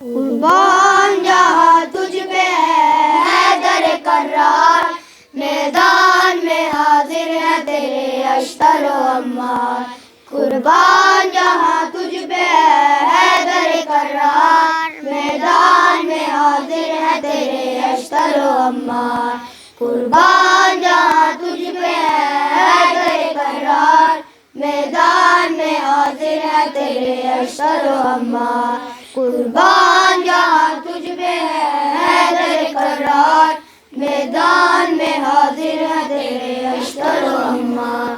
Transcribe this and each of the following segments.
कुर्बान जहाँ तुझ पे है हैदर कर्रार, मैदान में हाजिर है तेरे अश्तर व अम्मार। कुर्बान जहाँ तुझ पे है हैदर कर्रार, मैदान में हाजिर है तेरे अश्तर व अम्मार। कुर्बान जहाँ तुझ पे है हैदर कर्रार, मैदान में हाजिर है तेरे अश्तर व अम्मार। कुर्बान जहाँ तुझ पे है हैदर कर्रार, मैदान में हाजिर है तेरे अश्तर व अम्मार।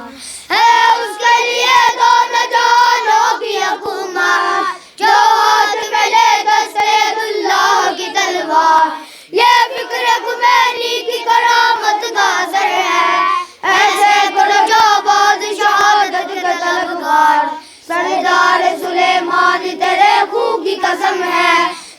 है उसके लिए दोनों जहानों की हुकूमत, जो हाथ में ले दस्तुल्लाह की तलवार। ये फिक्र खुमैनी की करामत का असर है, ऐसे करो जो बाज़ शहादत के तलबगार। सरदार सुलेमान तेरे खून की कसम है,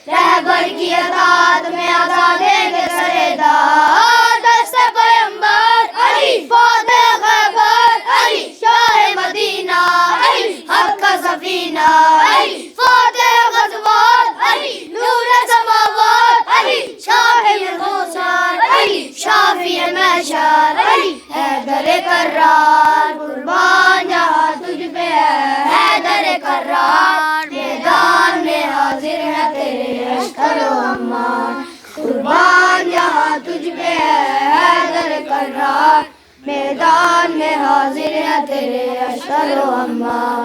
रहबर की अताअत में आज़ादेंगे सरेदार। दस्ते पैगंबर अली फातिह खैबर अली शाह मदीना अली हक का सफीना अली फातिह ग़ज़वात अली नूर समावात अली शाफ़ी गौसार अली शाफ़ी महशर अली हैदर कर्रार। कुर्बान जहाँ तुझ पे है हैदर कर्रार, मैदान में हाजिर है तेरे अश्तर व अम्मार। कुर्बान जहाँ तुझ पे है हैदर कर्रार, मैदान में हाजिर है तेरे अश्तर व अम्मार।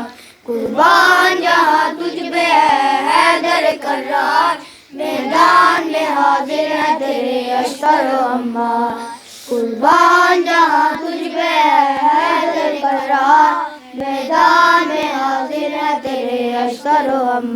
कुर्बान जहाँ तुझ पे है हैदर कर्रार, मैदान में हाजिर है तेरे अश्तर व अम्मार। कुर्बान जहाँ तुझ पे है हैदर कर्रार, मैदान में हाजिर है तेरे अश्तर व अम्मार।